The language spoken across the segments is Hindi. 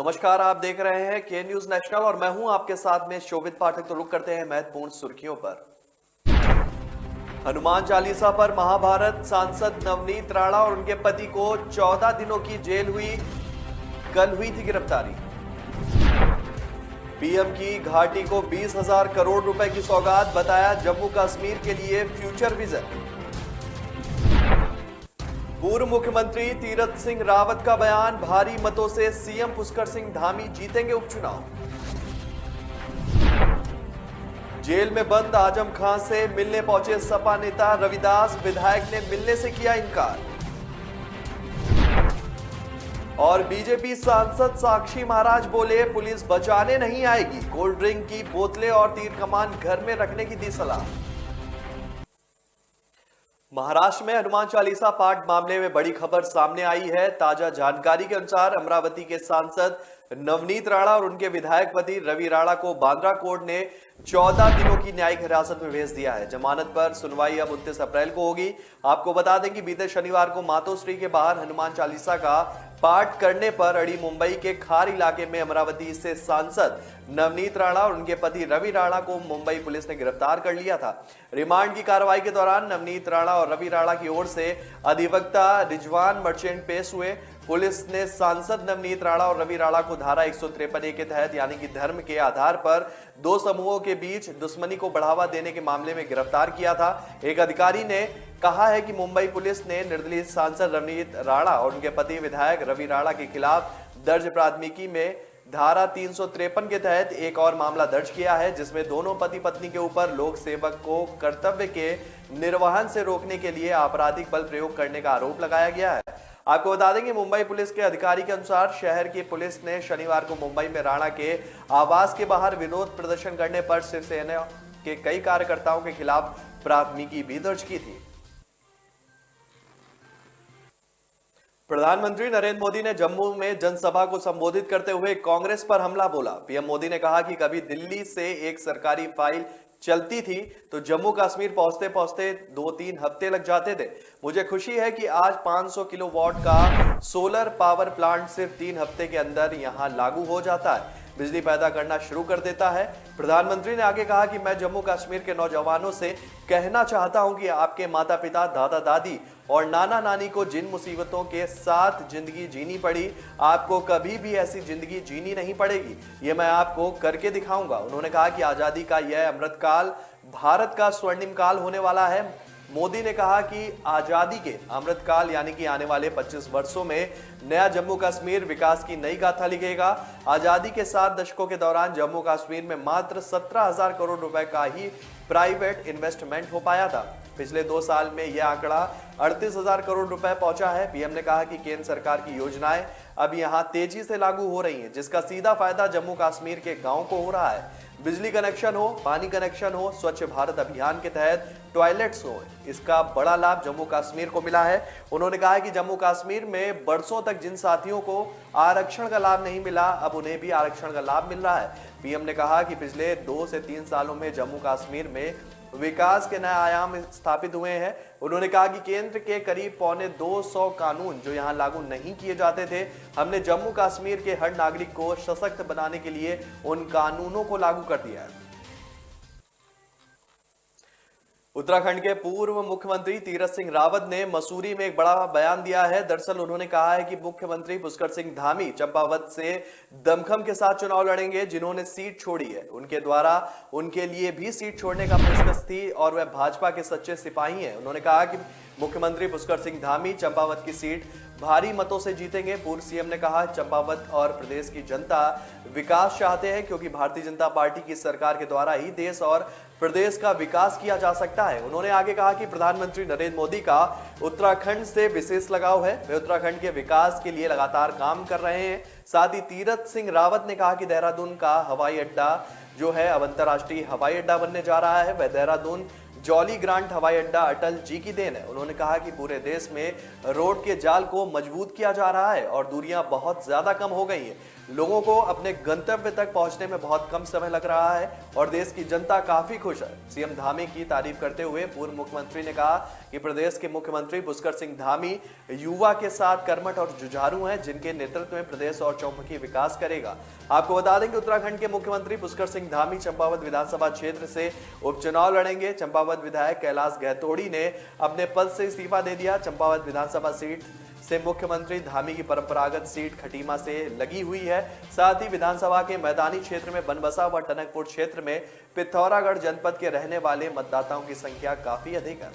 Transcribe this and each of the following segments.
नमस्कार, आप देख रहे हैं के न्यूज नेशनल और मैं हूं आपके साथ में शोभित पाठक। तो रुक करते हैं महत्वपूर्ण सुर्खियों पर। हनुमान चालीसा पर महाभारत, सांसद नवनीत राणा और उनके पति को 14 दिनों की जेल हुई। कल हुई थी गिरफ्तारी। पीएम की घाटी को 20,000 करोड़ रुपए की सौगात, बताया जम्मू कश्मीर के लिए फ्यूचर विजन। पूर्व मुख्यमंत्री तीरथ सिंह रावत का बयान, भारी मतों से सीएम पुष्कर सिंह धामी जीतेंगे उपचुनाव। जेल में बंद आजम खान से मिलने पहुंचे सपा नेता रविदास, विधायक ने मिलने से किया इनकार। और बीजेपी सांसद साक्षी महाराज बोले, पुलिस बचाने नहीं आएगी, कोल्ड ड्रिंक की बोतलें और तीर कमान घर में रखने की दी सलाह। महाराष्ट्र में हनुमान चालीसा पाठ मामले में बड़ी खबर सामने आई है। ताजा जानकारी के अनुसार अमरावती के सांसद नवनीत राणा और उनके विधायक पति रवि राणा को बांद्रा कोर्ट ने 14 दिनों की न्यायिक हिरासत में भेज दिया है। जमानत पर सुनवाई अब 29 अप्रैल को होगी। आपको बता दें कि बीते शनिवार को मातोश्री के बाहर हनुमान चालीसा का पाठ करने पर अड़ी मुंबई के खार इलाके में अमरावती से सांसद नवनीत राणा और उनके पति रवि राणा को मुंबई पुलिस ने गिरफ्तार कर लिया था। रिमांड की कार्रवाई के दौरान नवनीत राणा और रवि राणा की ओर से अधिवक्ता रिजवान मर्चेंट पेश हुए। पुलिस ने सांसद नवनीत राणा और रवि राणा को धारा 153 के तहत यानी कि धर्म के आधार पर दो समूहों के बीच दुश्मनी को बढ़ावा देने के मामले में गिरफ्तार किया था। एक अधिकारी ने कहा है कि मुंबई पुलिस ने निर्दलीय सांसद नवनीत राणा और उनके पति विधायक रवि राणा के खिलाफ दर्ज प्राथमिकी में धारा 353 के तहत एक और मामला दर्ज किया है, जिसमें दोनों पति पत्नी के ऊपर लोक सेवक को कर्तव्य के निर्वहन से रोकने के लिए आपराधिक बल प्रयोग करने का आरोप लगाया गया है। आपको बता दें कि मुंबई पुलिस के अधिकारी के अनुसार शहर की पुलिस ने शनिवार को मुंबई में राणा के आवास के बाहर विरोध प्रदर्शन करने पर शिवसेना के कई कार्यकर्ताओं के खिलाफ प्राथमिकी भी दर्ज की थी। प्रधानमंत्री नरेंद्र मोदी ने जम्मू में जनसभा को संबोधित करते हुए कांग्रेस पर हमला बोला। पीएम मोदी ने कहा कि कभी दिल्ली से एक सरकारी फाइल चलती थी तो जम्मू कश्मीर पहुंचते पहुंचते 2-3 हफ्ते लग जाते थे। मुझे खुशी है कि आज 500 किलोवाट का सोलर पावर प्लांट सिर्फ 3 हफ्ते के अंदर यहां लागू हो जाता है, बिजली पैदा करना शुरू कर देता है। प्रधानमंत्री ने आगे कहा कि मैं जम्मू कश्मीर के नौजवानों से कहना चाहता हूं कि आपके माता पिता, दादा दादी और नाना नानी को जिन मुसीबतों के साथ जिंदगी जीनी पड़ी, आपको कभी भी ऐसी जिंदगी जीनी नहीं पड़ेगी। ये मैं आपको करके दिखाऊंगा। उन्होंने कहा कि आजादी का यह अमृतकाल भारत का स्वर्णिम काल होने वाला है। मोदी ने कहा कि आजादी के अमृतकाल यानी कि आने वाले 25 वर्षों में नया जम्मू कश्मीर विकास की नई गाथा लिखेगा। आजादी के 7 दशकों के दौरान जम्मू कश्मीर में मात्र 17,000 करोड़ रुपए का ही प्राइवेट इन्वेस्टमेंट हो पाया था। पिछले 2 साल में यह आंकड़ा 38,000 करोड़ रुपए पहुंचा है। पीएम ने कहा कि केंद्र सरकार की योजनाएं अब यहां तेजी से लागू हो रही हैं, जिसका सीधा फायदा जम्मू कश्मीर के गांव को हो रहा है। बिजली कनेक्शन हो, पानी कनेक्शन हो, स्वच्छ भारत अभियान के तहत टॉयलेट्स हो, इसका बड़ा लाभ जम्मू कश्मीर को मिला है। उन्होंने कहा कि जम्मू कश्मीर में बरसों तक जिन साथियों को आरक्षण का लाभ नहीं मिला, अब उन्हें भी आरक्षण का लाभ मिल रहा है। पीएम ने कहा कि पिछले 2 से 3 सालों में जम्मू कश्मीर में विकास के नए आयाम स्थापित हुए हैं। उन्होंने कहा कि केंद्र के करीब 250 कानून जो यहां लागू नहीं किए जाते थे, हमने जम्मू कश्मीर के हर नागरिक को सशक्त बनाने के लिए उन कानूनों को लागू कर दिया है। उत्तराखंड के पूर्व मुख्यमंत्री तीरथ सिंह रावत ने मसूरी में एक बड़ा बयान दिया है। दरअसल उन्होंने कहा है कि मुख्यमंत्री पुष्कर सिंह धामी चंपावत से दमखम के साथ चुनाव लड़ेंगे। जिन्होंने सीट छोड़ी है उनके द्वारा उनके लिए भी सीट छोड़ने का पेशकश थी और वह भाजपा के सच्चे सिपाही हैं। उन्होंने कहा कि मुख्यमंत्री पुष्कर सिंह धामी चंपावत की सीट भारी मतों से जीतेंगे। पूर्व सीएम ने कहा चंपावत और प्रदेश की जनता विकास चाहते हैं, क्योंकि भारतीय जनता पार्टी की सरकार के द्वारा ही देश और प्रदेश का विकास किया जा सकता है। उन्होंने आगे कहा कि प्रधानमंत्री नरेंद्र मोदी का उत्तराखंड से विशेष लगाव है, वे उत्तराखंड के विकास के लिए लगातार काम कर रहे हैं। साथ ही तीरथ सिंह रावत ने कहा कि देहरादून का हवाई अड्डा जो है अब अंतर्राष्ट्रीय हवाई अड्डा बनने जा रहा है। वह देहरादून जॉली ग्रांट हवाई अड्डा अटल जी की देन है। उन्होंने कहा कि पूरे देश में रोड के जाल को मजबूत किया जा रहा है और दूरियां बहुत ज्यादा कम हो गई हैं। लोगों को अपने गंतव्य तक पहुंचने में बहुत कम समय लग रहा है और देश की जनता काफी खुश है। सीएम धामी की तारीफ करते हुए पूर्व मुख्यमंत्री ने कहा कि प्रदेश के मुख्यमंत्री पुष्कर सिंह धामी युवा के साथ कर्मठ और जुझारू हैं, जिनके नेतृत्व में प्रदेश और चौमुखी विकास करेगा। आपको बता दें कि उत्तराखंड के मुख्यमंत्री पुष्कर सिंह धामी चंपावत विधानसभा क्षेत्र से उपचुनाव लड़ेंगे। चंपावत विधायक कैलाश गहतोड़ी ने अपने पद से इस्तीफा दे दिया। चंपावत विधानसभा सीट से मुख्यमंत्री धामी की परंपरागत सीट खटीमा से लगी हुई है। साथ ही विधानसभा के मैदानी क्षेत्र में बनबसा व टनकपुर क्षेत्र में पिथौरागढ़ जनपद के रहने वाले मतदाताओं की संख्या काफी अधिक है।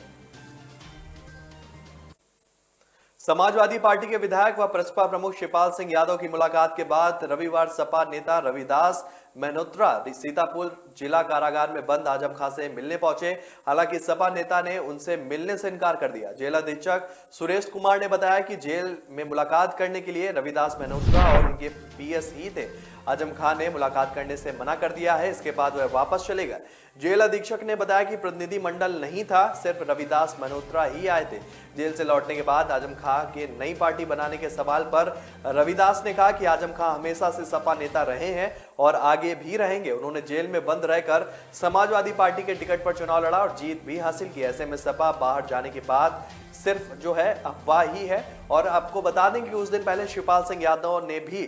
समाजवादी पार्टी के विधायक व प्रसपा प्रमुख शिवपाल सिंह यादव की मुलाकात के बाद रविवार सपा नेता रविदास मेहनोत्रा सीतापुर जिला कारागार में बंद आजम खां से मिलने पहुंचे। हालांकि सपा नेता ने उनसे मिलने से इनकार कर दिया। जेल अधीक्षक सुरेश कुमार ने बताया कि जेल में मुलाकात करने के लिए रविदास मेहनोत्रा और उनके पीएस ही थे। आजम खां ने मुलाकात करने से मना कर दिया है। इसके बाद वह वापस चले गए। जेल अधीक्षक ने बताया कि प्रतिनिधि मंडल नहीं था, सिर्फ रविदास मेहनोत्रा ही आए थे। जेल से लौटने के बाद आजम खां के नई पार्टी बनाने के सवाल पर रविदास ने कहा कि आजम खां हमेशा से सपा नेता रहे हैं और आगे भी रहेंगे। उन्होंने जेल में बंद रहकर समाजवादी पार्टी के टिकट पर चुनाव लड़ा और जीत भी हासिल की। ऐसे में सपा बाहर जाने के बाद सिर्फ जो है अफवाह ही है। और आपको बता दें कि उस दिन पहले शिवपाल सिंह यादव ने भी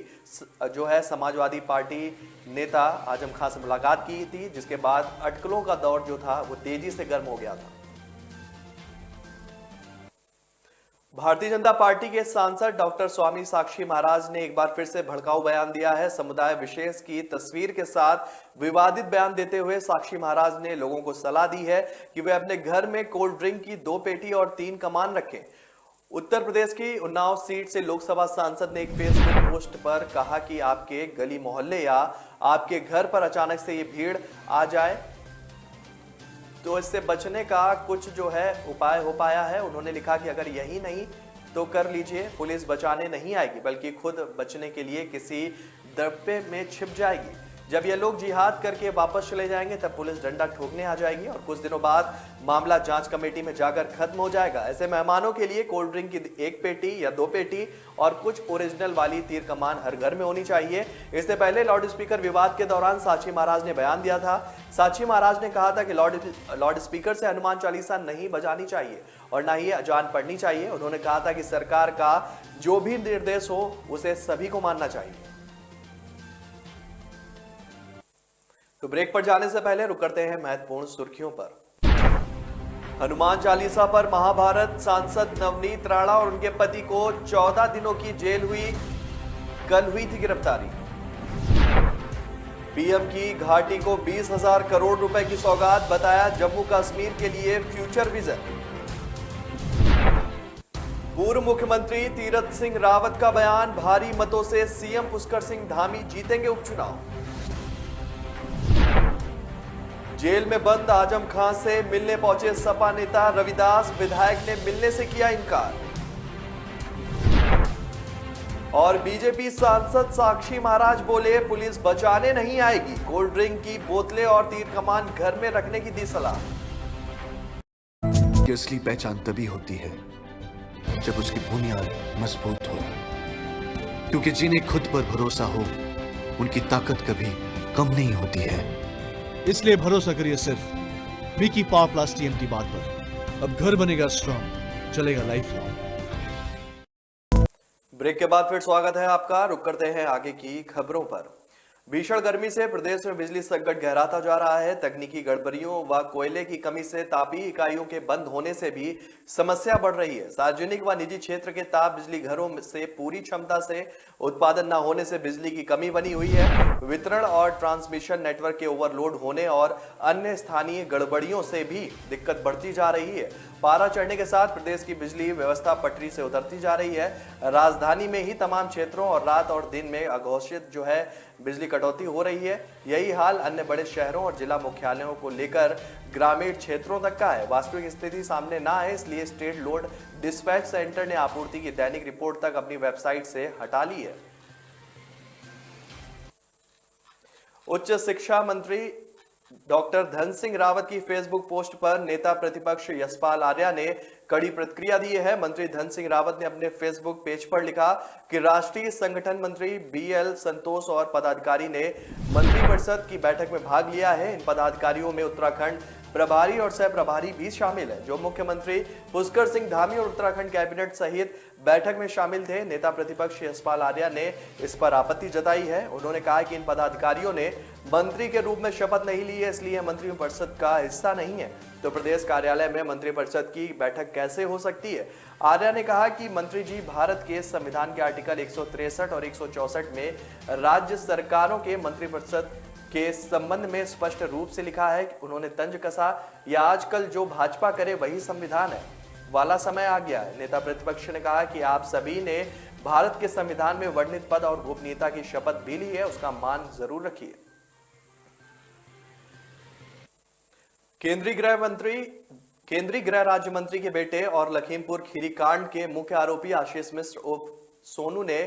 जो है समाजवादी पार्टी नेता आजम खां से मुलाकात की थी, जिसके बाद अटकलों का दौर जो था वो तेजी से गर्म हो गया था। भारतीय जनता पार्टी के सांसद डॉक्टर स्वामी साक्षी महाराज ने एक बार फिर से भड़काऊ बयान दिया है। समुदाय विशेष की तस्वीर के साथ विवादित बयान देते हुए साक्षी महाराज ने लोगों को सलाह दी है कि वे अपने घर में कोल्ड ड्रिंक की 2 पेटी और 3 कमान रखें। उत्तर प्रदेश की उन्नाव सीट से लोकसभा सांसद ने एक फेसबुक पोस्ट पर कहा कि आपके गली मोहल्ले या आपके घर पर अचानक से ये भीड़ आ जाए तो इससे बचने का कुछ जो है उपाय हो पाया है। उन्होंने लिखा कि अगर यही नहीं तो कर लीजिए, पुलिस बचाने नहीं आएगी बल्कि खुद बचने के लिए किसी दब्बे में छिप जाएगी। जब ये लोग जिहाद करके वापस चले जाएंगे तब पुलिस डंडा ठोकने आ जाएगी और कुछ दिनों बाद मामला जांच कमेटी में जाकर खत्म हो जाएगा। ऐसे मेहमानों के लिए कोल्ड ड्रिंक की 1 पेटी या 2 पेटी और कुछ ओरिजिनल वाली तीर कमान हर घर में होनी चाहिए। इससे पहले लाउड स्पीकर विवाद के दौरान साक्षी महाराज ने बयान दिया था। साक्षी महाराज ने कहा था कि लाउड स्पीकर से हनुमान चालीसा नहीं बजानी चाहिए और ना ही अजान पढ़नी चाहिए। उन्होंने कहा था कि सरकार का जो भी निर्देश हो उसे सभी को मानना चाहिए। तो ब्रेक पर जाने से पहले रुक करते हैं महत्वपूर्ण सुर्खियों पर। हनुमान चालीसा पर महाभारत सांसद नवनीत राणा और उनके पति को 14 दिनों की जेल हुई। कल हुई थी गिरफ्तारी। पीएम की घाटी को 20,000 करोड़ रुपए की सौगात, बताया जम्मू कश्मीर के लिए फ्यूचर विजन। पूर्व मुख्यमंत्री तीरथ सिंह रावत का बयान, भारी मतों से सीएम पुष्कर सिंह धामी जीतेंगे उपचुनाव। जेल में बंद आजम खां से मिलने पहुंचे सपा नेता रविदास, विधायक ने मिलने से किया इनकार। और बीजेपी सांसद साक्षी महाराज बोले पुलिस बचाने नहीं आएगी, कोल्ड ड्रिंक की बोतलें और तीर कमान घर में रखने की दी सलाह। असली पहचान तभी होती है जब उसकी बुनियाद मजबूत हो, क्योंकि जिन्हें खुद पर भरोसा हो उनकी ताकत कभी कम नहीं होती है। इसलिए भरोसा करिए सिर्फ विकी पावर प्लस टीएमटी बात पर। अब घर बनेगा स्ट्रॉन्ग, चलेगा लाइफ लॉन्ग। ब्रेक के बाद फिर स्वागत है आपका। रुक करते हैं आगे की खबरों पर। भीषण गर्मी से प्रदेश में बिजली संकट गहराता जा रहा है। तकनीकी गड़बड़ियों व कोयले की कमी से तापी इकाइयों के बंद होने से भी समस्या बढ़ रही है। सार्वजनिक व निजी क्षेत्र के ताप बिजली घरों से पूरी क्षमता से उत्पादन न होने से बिजली की कमी बनी हुई है। वितरण और ट्रांसमिशन नेटवर्क के ओवरलोड होने और अन्य स्थानीय गड़बड़ियों से भी दिक्कत बढ़ती जा रही है। पारा चढ़ने के साथ प्रदेश की बिजली व्यवस्था पटरी से उतरती जा रही है। राजधानी में ही तमाम क्षेत्रों और रात और दिन में अघोषित जो है बिजली कटौती हो रही है। यही हाल अन्य बड़े शहरों और जिला मुख्यालयों को लेकर ग्रामीण क्षेत्रों तक का है। वास्तविक स्थिति सामने ना आए इसलिए स्टेट लोड डिस्पैच सेंटर ने आपूर्ति की दैनिक रिपोर्ट तक अपनी वेबसाइट से हटा ली है। उच्च शिक्षा मंत्री डॉक्टर धन सिंह रावत की फेसबुक पोस्ट पर नेता प्रतिपक्ष यशपाल आर्या ने कड़ी प्रतिक्रिया दी है। मंत्री धन सिंह रावत ने अपने फेसबुक पेज पर लिखा कि राष्ट्रीय संगठन मंत्री बीएल संतोष और पदाधिकारी ने मंत्रिपरिषद की बैठक में भाग लिया है। इन पदाधिकारियों में उत्तराखंड प्रभारी और सह प्रभारी भी शामिल है, जो मुख्यमंत्री पुष्कर सिंह धामी और उत्तराखंड कैबिनेट सहित बैठक में शामिल थे। नेता प्रतिपक्ष यशपाल आर्या ने इस पर आपत्ति जताई है। उन्होंने कहा कि इन पदाधिकारियों ने मंत्री के रूप में शपथ नहीं ली है, इसलिए मंत्रिपरिषद का हिस्सा नहीं है। तो प्रदेश कार्यालय में मंत्रिपरिषद की बैठक कैसे हो सकती है? आर्या ने कहा कि मंत्री जी, भारत के संविधान के आर्टिकल 163 और 164 में राज्य सरकारों के मंत्रिपरिषद के संबंध में स्पष्ट रूप से लिखा है। उन्होंने तंज कसा, या आजकल जो भाजपा करे वही संविधान है वाला समय आ गया है। नेता प्रतिपक्ष ने कहा कि आप सभी ने भारत के संविधान में वर्णित पद और गोपनीयता की शपथ भी ली है, उसका मान जरूर रखिए। केंद्रीय गृह राज्य मंत्री के बेटे और लखीमपुर खीरी कांड के मुख्य आरोपी आशीष मिश्र उर्फ सोनू ने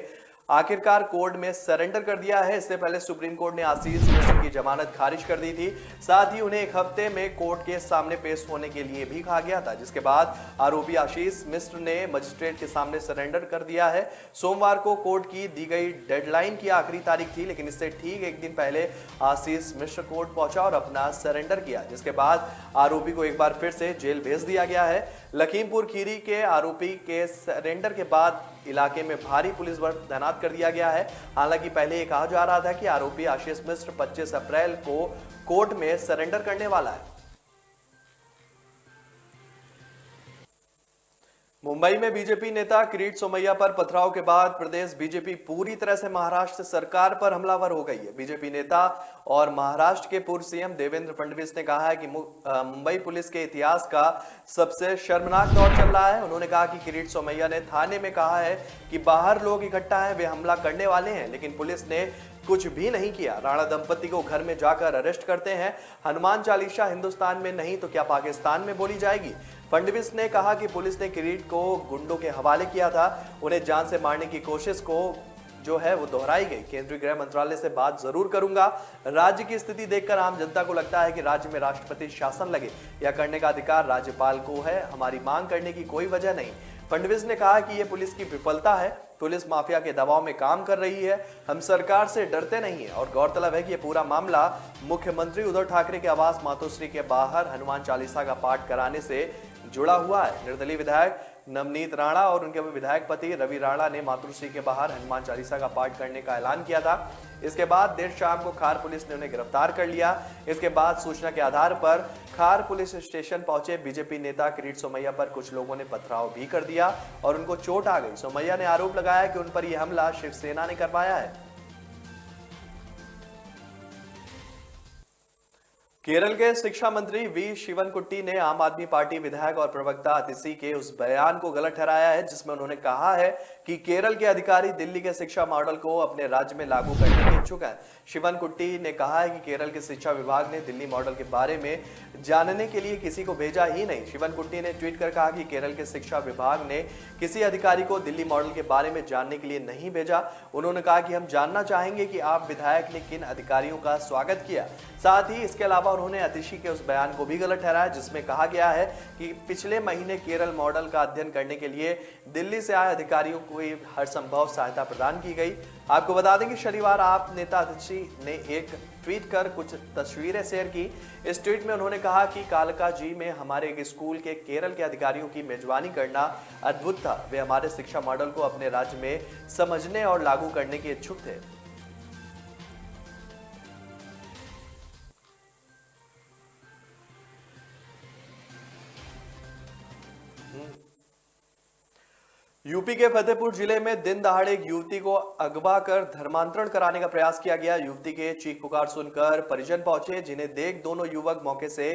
आखिरकार कोर्ट में सरेंडर कर दिया है। इससे पहले सुप्रीम कोर्ट ने आशीष मिश्र की जमानत खारिज कर दी थी। साथ ही उन्हें एक हफ्ते में कोर्ट के सामने पेश होने के लिए भी कहा गया था, जिसके बाद आरोपी आशीष मिश्र ने मजिस्ट्रेट के सामने सरेंडर कर दिया है। सोमवार को कोर्ट की दी गई डेडलाइन की आखिरी तारीख थी, लेकिन इससे ठीक एक दिन पहले आशीष मिश्र कोर्ट पहुंचा और अपना सरेंडर किया, जिसके बाद आरोपी को एक बार फिर से जेल भेज दिया गया है। लखीमपुर खीरी के आरोपी के सरेंडर के बाद इलाके में भारी पुलिस बल तैनात कर दिया गया है। हालांकि पहले ये कहा जा रहा था कि आरोपी आशीष मिश्र 25 अप्रैल को कोर्ट में सरेंडर करने वाला है। मुंबई में बीजेपी नेता किरीट सोमैया पर पथराव के बाद प्रदेश बीजेपी पूरी तरह से महाराष्ट्र सरकार पर हमलावर हो गई है। बीजेपी नेता और महाराष्ट्र के पूर्व सीएम देवेंद्र फडणवीस ने कहा है कि मुंबई पुलिस के इतिहास का सबसे शर्मनाक दौर चल रहा है। उन्होंने कहा कि किरीट सोमैया ने थाने में कहा है कि बाहर लोग इकट्ठा हैं, वे हमला करने वाले हैं, लेकिन पुलिस ने कुछ भी नहीं किया। राणा दंपति को घर में जाकर अरेस्ट करते हैं। हनुमान चालीसा हिंदुस्तान में नहीं तो क्या पाकिस्तान में बोली जाएगी? फडणवीस ने कहा कि पुलिस ने किरीट को गुंडों के हवाले किया था, उन्हें जान से मारने की कोशिश को जो है वो दोहराई गई। केंद्रीय गृह मंत्रालय से बात जरूर करूंगा। राज्य की स्थिति देखकर आम जनता को लगता है कि राज्य में राष्ट्रपति शासन लगे, यह करने का अधिकार राज्यपाल को है, हमारी मांग करने की कोई वजह नहीं। फडणवीस ने कहा कि यह पुलिस की विफलता है, पुलिस माफिया के दबाव में काम कर रही है, हम सरकार से डरते नहीं है। और गौरतलब है कि यह पूरा मामला मुख्यमंत्री उद्धव ठाकरे के आवास मातोश्री के बाहर हनुमान चालीसा का पाठ कराने से जुड़ा हुआ है। निर्दलीय विधायक नवनीत राणा और उनके विधायक पति रवि राणा ने मातोश्री के बाहर हनुमान चालीसा का पाठ करने का ऐलान किया था। इसके बाद देर शाम को खार पुलिस ने उन्हें गिरफ्तार कर लिया। इसके बाद सूचना के आधार पर खार पुलिस स्टेशन पहुंचे बीजेपी नेता किरीट सोमैया पर कुछ लोगों ने पथराव भी कर दिया और उनको चोट आ गई। सोमैया ने आरोप लगाया कि उन पर यह हमला शिवसेना ने करवाया है। केरल के शिक्षा मंत्री वी शिवनकुट्टी ने आम आदमी पार्टी विधायक और प्रवक्ता अतिशी के उस बयान को गलत ठहराया है जिसमें उन्होंने कहा है कि केरल के अधिकारी दिल्ली के शिक्षा मॉडल को अपने राज्य में लागू करने के इच्छुक हैं। शिवनकुट्टी ने कहा है कि केरल के शिक्षा विभाग ने दिल्ली मॉडल के बारे में जानने के लिए किसी को भेजा ही नहीं। शिवनकुट्टी ने ट्वीट कर कहा कि केरल के शिक्षा विभाग ने किसी अधिकारी को दिल्ली मॉडल के बारे में जानने के लिए नहीं भेजा। उन्होंने कहा कि हम जानना चाहेंगे कि आप विधायक ने किन अधिकारियों का स्वागत किया। साथ ही इसके अलावा उन्होंने अतिशी के उस बयान को भी गलत ठहराया जिसमें कहा गया है कि पिछले महीने केरल मॉडल का अध्ययन करने के लिए दिल्ली से आए अधिकारियों को हर संभव सहायता प्रदान की गई। आपको बता दें कि शनिवार आप नेता अतिशी ने एक ट्वीट कर कुछ तस्वीरें शेयर की। इस ट्वीट में उन्होंने कहा कि कालका जी में हमारे एक स्कूल के केरल के अधिकारियों की मेजबानी करना अद्भुत था। वे हमारे शिक्षा मॉडल को अपने राज्य में समझने और लागू करने के इच्छुक थे। यूपी के फतेहपुर जिले में दिन दहाड़े एक युवती को अगवा कर धर्मांतरण कराने का प्रयास किया गया। युवती के चीख पुकार सुनकर परिजन पहुंचे, जिन्हें देख दोनों युवक मौके से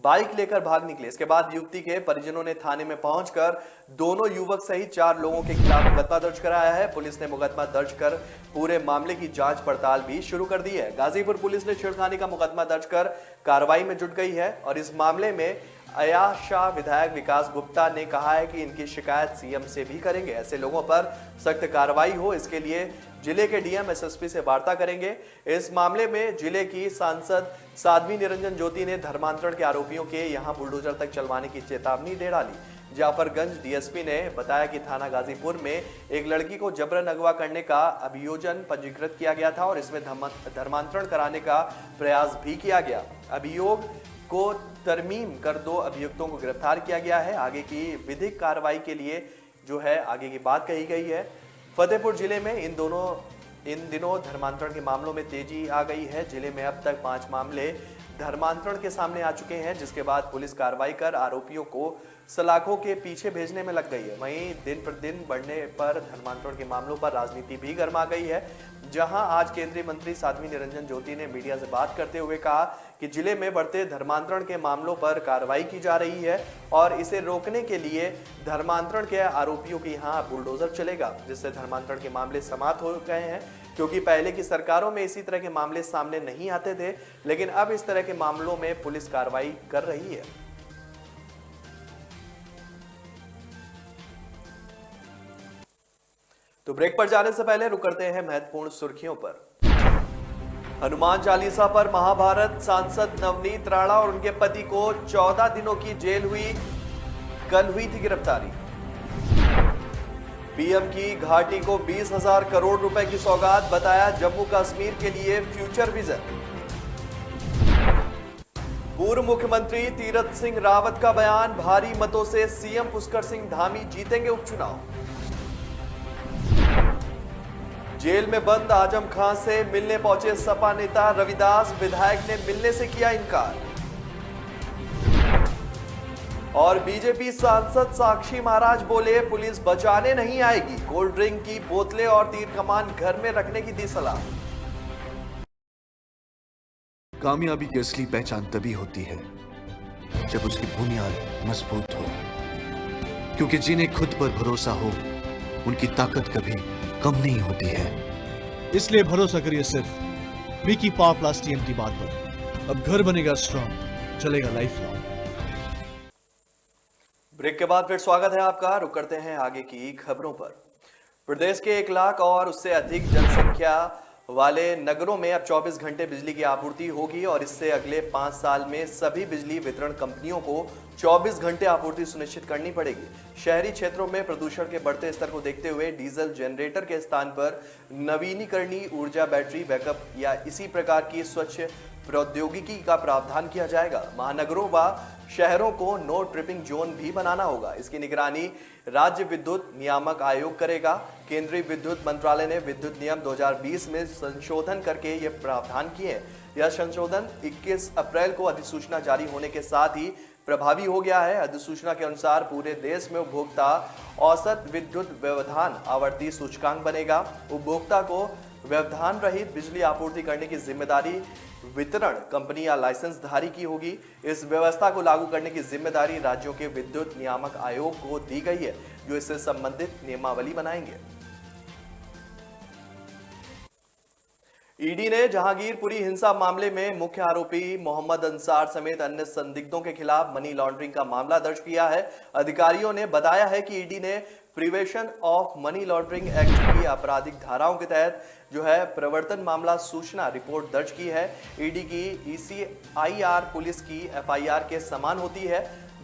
बाइक लेकर भाग निकले। इसके बाद युवती के परिजनों ने थाने में पहुंचकर दोनों युवक सहित 4 लोगों के खिलाफ मुकदमा दर्ज कराया है। पुलिस ने मुकदमा दर्ज कर पूरे मामले की जांच पड़ताल भी शुरू कर दी है। गाजीपुर पुलिस ने छेड़खानी का मुकदमा दर्ज कर कार्रवाई में जुट गई है और इस मामले में अयाज शाह विधायक विकास गुप्ता ने कहा है कि इनकी शिकायत सीएम से भी करेंगे। ऐसे लोगों पर सख्त कार्रवाई हो, इसके लिए जिले के डीएम एसएसपी से वार्ता करेंगे। इस मामले में जिले की सांसद साध्वी निरंजन ज्योति ने धर्मांतरण के आरोपियों के यहां बुलडोजर तक चलवाने की चेतावनी दे डाली। जाफरगंज डीएसपी ने बताया कि थाना गाजीपुर में एक लड़की को जबरन अगवा करने का अभियोजन पंजीकृत किया गया था और इसमें धर्मांतरण कराने का प्रयास भी किया गया। अभियोग को तरमीम कर 2 अभियुक्तों को गिरफ्तार किया गया है। आगे की विधिक कार्रवाई के लिए जो है आगे की बात कही गई है। फतेहपुर जिले में इन दिनों धर्मांतरण के मामलों में तेजी आ गई है। जिले में अब तक 5 मामले धर्मांतरण के सामने आ चुके हैं, जिसके बाद पुलिस कार्रवाई कर आरोपियों को सलाखों के पीछे भेजने में लग गई है। वहीं दिन प्रतिदिन बढ़ने पर धर्मांतरण के मामलों पर राजनीति भी गर्मा गई है। जहां आज केंद्रीय मंत्री साध्वी निरंजन ज्योति ने मीडिया से बात करते हुए कहा कि जिले में बढ़ते धर्मांतरण के मामलों पर कार्रवाई की जा रही है और इसे रोकने के लिए धर्मांतरण के आरोपियों के यहाँ बुलडोजर चलेगा, जिससे धर्मांतरण के मामले समाप्त हो गए हैं। क्योंकि पहले की सरकारों में इसी तरह के मामले सामने नहीं आते थे, लेकिन अब इस तरह के मामलों में पुलिस कार्रवाई कर रही है। तो ब्रेक पर जाने से पहले रुक करते हैं महत्वपूर्ण सुर्खियों पर। हनुमान चालीसा पर महाभारत सांसद नवनीत राणा और उनके पति को 14 दिनों की जेल हुई। कल हुई थी गिरफ्तारी। पीएम की घाटी को 20,000 करोड़ रुपए की सौगात, बताया जम्मू कश्मीर के लिए फ्यूचर विजन। पूर्व मुख्यमंत्री तीरथ सिंह रावत का बयान, भारी मतों से सीएम पुष्कर सिंह धामी जीतेंगे उपचुनाव। जेल में बंद आजम खान से मिलने पहुंचे सपा नेता रविदास, विधायक ने मिलने से किया इनकार। और बीजेपी सांसद साक्षी महाराज बोले, पुलिस बचाने नहीं आएगी, कोल्ड ड्रिंक की बोतलें और तीर कमान घर में रखने की दी सलाह। कामयाबी की असली पहचान तभी होती है जब उसकी बुनियाद मजबूत हो, क्योंकि जिन्हें खुद पर भरोसा हो उनकी ताकत कभी कम नहीं होती है। इसलिए भरोसा करिए सिर्फ मिकी पावर प्लस टीएमटी बात पर। अब घर बनेगा स्ट्रॉन्ग, चलेगा लाइफ लॉन्ग। ब्रेक के बाद फिर स्वागत है आपका। रुक करते हैं आगे की खबरों पर। प्रदेश के 1 लाख और उससे अधिक जनसंख्या वाले नगरों में अब 24 घंटे बिजली की आपूर्ति होगी और इससे अगले 5 साल में सभी बिजली वितरण कंपनियों को 24 घंटे आपूर्ति सुनिश्चित करनी पड़ेगी। शहरी क्षेत्रों में प्रदूषण के बढ़ते स्तर को देखते हुए डीजल जनरेटर के स्थान पर नवीनीकरणीय ऊर्जा, बैटरी बैकअप या इसी प्रकार की स्वच्छ प्रौद्योगिकी का प्रावधान किया जाएगा। महानगरों व शहरों को नो ट्रिपिंग जोन भी बनाना होगा। इसकी निगरानी राज्य विद्युत नियामक आयोग करेगा। केंद्रीय विद्युत मंत्रालय ने विद्युत नियम 2020 में संशोधन करके ये प्रावधान किए हैं। यह संशोधन 21 अप्रैल को अधिसूचना जारी होने के साथ ही प्रभावी हो गया है। अधिसूचना के अनुसार पूरे देश में उपभोक्ता औसत विद्युत व्यवधान आवर्ती सूचकांक बनेगा। उपभोक्ता को व्यवधान रहित बिजली आपूर्ति करने की जिम्मेदारी वितरण कंपनी या लाइसेंस धारी की होगी। इस व्यवस्था को लागू करने की जिम्मेदारी राज्यों के विद्युत नियामक आयोग को दी गई है, जो इससे संबंधित नियमावली बनाएंगे। ईडी ने जहांगीरपुरी हिंसा मामले में मुख्य आरोपी मोहम्मद अंसार समेत अन्य संदिग्धों के खिलाफ मनी लॉन्ड्रिंग का मामला दर्ज किया है। अधिकारियों ने बताया है कि ईडी ने prevention of money laundering act की आपराधिक धाराओं के तहत जो है प्रवर्तन मामला सूचना रिपोर्ट दर्ज की है। ईडी की ईसीआईआर पुलिस की एफआईआर के समान होती है।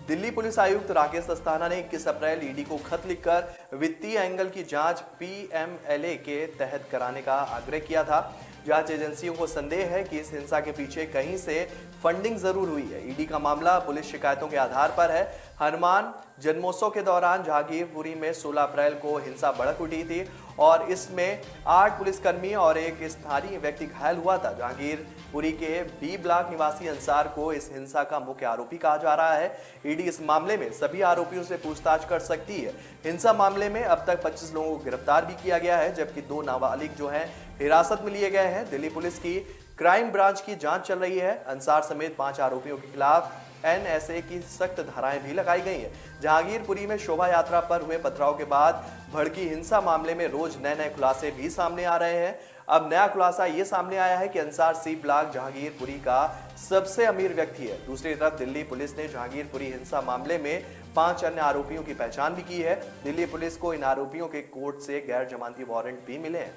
दिल्ली पुलिस आयुक्त राकेश अस्थाना ने 21 अप्रैल ईडी को खत लिखकर वित्तीय एंगल की जांच पीएमएलए के तहत कराने का आग्रह किया था। जांच एजेंसियों को संदेह है कि इस हिंसा के पीछे कहीं से फंडिंग जरूर हुई है। ईडी का मामला पुलिस शिकायतों के आधार पर है। हनुमान जन्मोत्सव के दौरान जहांगीरपुरी में 16 अप्रैल को हिंसा भड़क उठी थी और इसमें 8 पुलिसकर्मी और एक स्थानीय व्यक्ति घायल हुआ था। जहांगीरपुरी के बी ब्लॉक निवासी अंसार को इस हिंसा का मुख्य आरोपी कहा जा रहा है। ईडी इस मामले में सभी आरोपियों से पूछताछ कर सकती है। हिंसा मामले में अब तक 25 लोगों को गिरफ्तार भी किया गया है, जबकि 2 नाबालिग जो हैं हिरासत में लिए गए हैं। दिल्ली पुलिस की क्राइम ब्रांच की जांच चल रही है। अंसार समेत 5 आरोपियों के खिलाफ एनएसए की सख्त धाराएं भी लगाई गई हैं। जहांगीरपुरी में शोभा यात्रा पर हुए पथराव के बाद भड़की हिंसा मामले में रोज नए नए खुलासे भी सामने आ रहे हैं। अब नया खुलासा ये सामने आया है कि अंसार सी ब्लॉक जहांगीरपुरी का सबसे अमीर व्यक्ति है। दूसरी तरफ दिल्ली पुलिस ने जहांगीरपुरी हिंसा मामले में 5 अन्य आरोपियों की पहचान भी की है। दिल्ली पुलिस को इन आरोपियों के कोर्ट से गैर जमानती वारंट भी मिले हैं।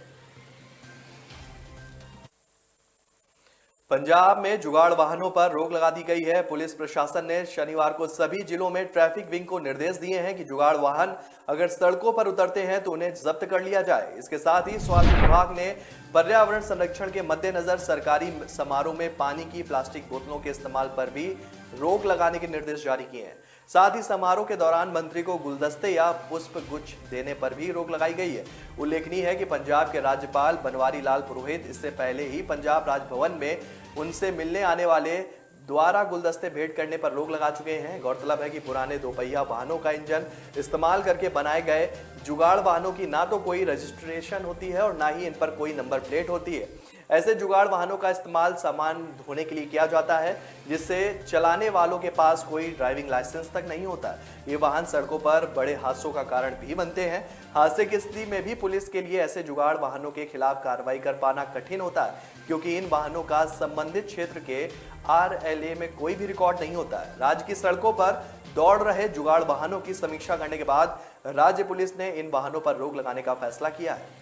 पंजाब में जुगाड़ वाहनों पर रोक लगा दी गई है। पुलिस प्रशासन ने शनिवार को सभी जिलों में ट्रैफिक विंग को निर्देश दिए हैं कि जुगाड़ वाहन अगर सड़कों पर उतरते हैं तो उन्हें जब्त कर लिया जाए। इसके साथ ही स्वास्थ्य विभाग ने पर्यावरण संरक्षण के मद्देनजर सरकारी समारोह में पानी की प्लास्टिक बोतलों के इस्तेमाल पर भी रोक लगाने के निर्देश जारी किए हैं। साथ ही समारोह के दौरान मंत्री को गुलदस्ते या पुष्प गुच्छ देने पर भी रोक लगाई गई है। उल्लेखनीय है कि पंजाब के राज्यपाल बनवारी लाल पुरोहित इससे पहले ही पंजाब राजभवन में उनसे मिलने आने वाले द्वारा गुलदस्ते भेंट करने पर रोक लगा चुके हैं। गौरतलब है कि पुराने दोपहिया वाहनों का इंजन इस्तेमाल करके बनाए गए जुगाड़ वाहनों की ना तो कोई रजिस्ट्रेशन होती है और ना ही इन पर कोई नंबर प्लेट होती है। ऐसे जुगाड़ वाहनों का इस्तेमाल सामान ढोने के लिए किया जाता है, जिससे चलाने वालों के पास कोई ड्राइविंग लाइसेंस तक नहीं होता। ये वाहन सड़कों पर बड़े हादसों का कारण भी बनते हैं। हादसे की स्थिति में भी पुलिस के लिए ऐसे जुगाड़ वाहनों के खिलाफ कार्रवाई कर पाना कठिन होता है, क्योंकि इन वाहनों का संबंधित क्षेत्र के RLA में कोई भी रिकॉर्ड नहीं होता है। राज्य की सड़कों पर दौड़ रहे जुगाड़ वाहनों की समीक्षा करने के बाद राज्य पुलिस ने इन वाहनों पर रोक लगाने का फैसला किया है।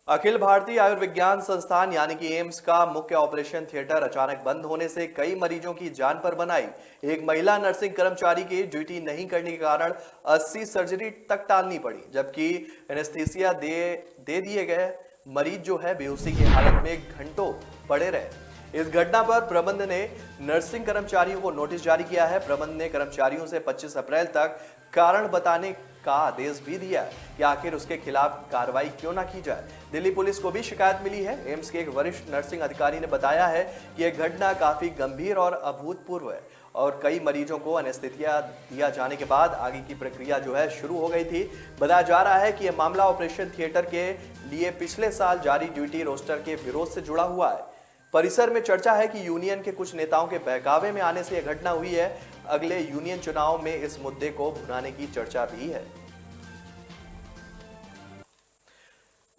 अखिल भारतीय आयुर्विज्ञान संस्थान यानी कि एम्स का मुख्य ऑपरेशन थिएटर अचानक बंद होने से कई मरीजों की जान पर बन आई। एक महिला नर्सिंग कर्मचारी की ड्यूटी नहीं करने के कारण 80 सर्जरी तक टालनी पड़ी, जबकि एनेस्थीसिया दे दिए गए मरीज जो है बेहोशी की हालत में घंटों पड़े रहे। इस घटना पर प्रबंध ने नर्सिंग कर्मचारियों को नोटिस जारी किया है। प्रबंध ने कर्मचारियों से 25 अप्रैल तक कारण बताने का आदेश भी दिया है कि आखिर उसके खिलाफ कार्रवाई क्यों ना की जाए। दिल्ली पुलिस को भी शिकायत मिली है। एम्स के एक वरिष्ठ नर्सिंग अधिकारी ने बताया है कि यह घटना काफी गंभीर और अभूतपूर्व है और कई मरीजों को एनेस्थीसिया दिया जाने के बाद आगे की प्रक्रिया जो है शुरू हो गई थी। बताया जा रहा है कि यह मामला ऑपरेशन थिएटर के लिए पिछले साल जारी ड्यूटी रोस्टर के विरोध से जुड़ा हुआ है। परिसर में चर्चा है कि यूनियन के कुछ नेताओं के बहकावे में आने से यह घटना हुई है। अगले यूनियन चुनाव में इस मुद्दे को भुनाने की चर्चा भी है।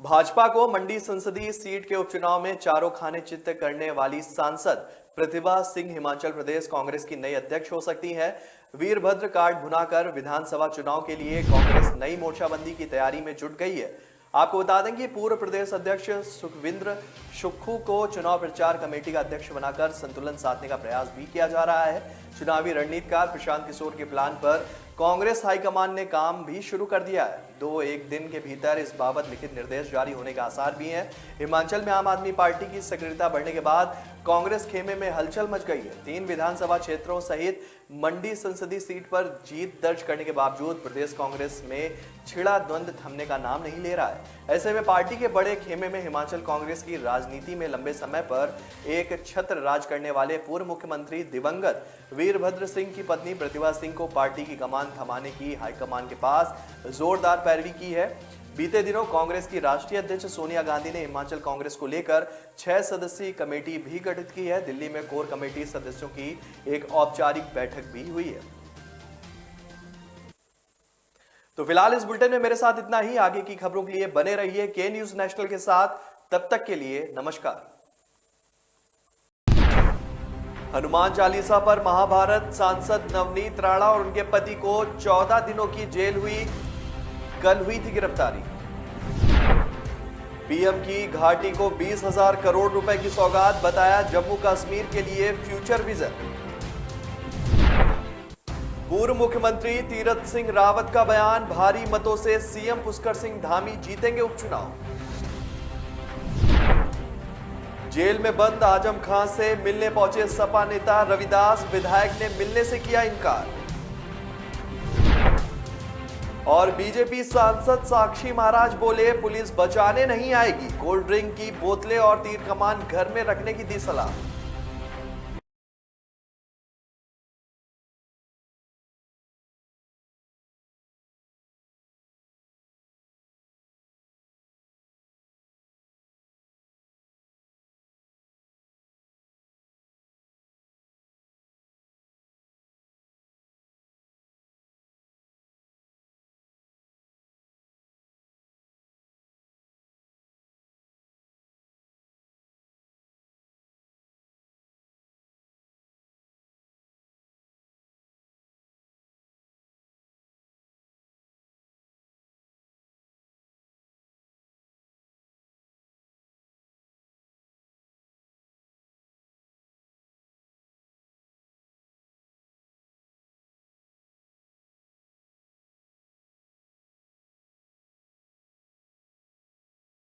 भाजपा को मंडी संसदीय सीट के उपचुनाव में चारों खाने चित्त करने वाली सांसद प्रतिभा सिंह हिमाचल प्रदेश कांग्रेस की नई अध्यक्ष हो सकती हैं। वीरभद्र कार्ड भुनाकर विधानसभा चुनाव के लिए कांग्रेस नई मोर्चाबंदी की तैयारी में जुट गई है। आपको बता दें कि पूर्व प्रदेश अध्यक्ष सुखविंद्र सुक्खू को चुनाव प्रचार कमेटी का अध्यक्ष बनाकर संतुलन साधने का प्रयास भी किया जा रहा है। चुनावी रणनीतिकार प्रशांत किशोर के प्लान पर कांग्रेस हाईकमान ने काम भी शुरू कर दिया है। 2-1 दिन के भीतर इस बाबत लिखित निर्देश जारी होने के आसार भी हैं। हिमाचल में आम आदमी पार्टी की सक्रियता बढ़ने के बाद कांग्रेस खेमे में हलचल मच गई है। 3 विधानसभा क्षेत्रों सहित मंडी संसदीय सीट पर जीत दर्ज करने के बावजूद प्रदेश कांग्रेस में छिड़ा द्वंद्व थमने का नाम नहीं ले रहा है। ऐसे में पार्टी के बड़े खेमे में हिमाचल कांग्रेस की राजनीति में लंबे समय पर एक छत्र राज करने वाले पूर्व मुख्यमंत्री दिवंगत वीरभद्र सिंह की पत्नी प्रतिभा सिंह को पार्टी की कमान थमाने की हाईकमान के पास जोरदार पैरवी की है। बीते दिनों कांग्रेस की राष्ट्रीय अध्यक्ष सोनिया गांधी ने हिमाचल कांग्रेस को लेकर 6 सदस्यीय कमेटी भी गठित की है। दिल्ली में कोर कमेटी सदस्यों की एक औपचारिक बैठक भी हुई है। तो फिलहाल इस बुलेटिन में मेरे साथ इतना ही। आगे की खबरों के लिए बने रहिए के न्यूज नेशनल के साथ। तब तक के लिए नमस्कार। हनुमान चालीसा पर महाभारत सांसद नवनीत राणा और उनके पति को 14 दिनों की जेल हुई। कल हुई थी गिरफ्तारी। पीएम की घाटी को 20,000 करोड़ रुपए की सौगात, बताया जम्मू कश्मीर के लिए फ्यूचर विजन। पूर्व मुख्यमंत्री तीरथ सिंह रावत का बयान, भारी मतों से सीएम पुष्कर सिंह धामी जीतेंगे उपचुनाव। जेल में बंद आजम खान से मिलने पहुंचे सपा नेता रविदास, विधायक ने मिलने से किया इनकार। और बीजेपी सांसद साक्षी महाराज बोले, पुलिस बचाने नहीं आएगी, कोल्ड ड्रिंक की बोतलें और तीर कमान घर में रखने की दी सलाह।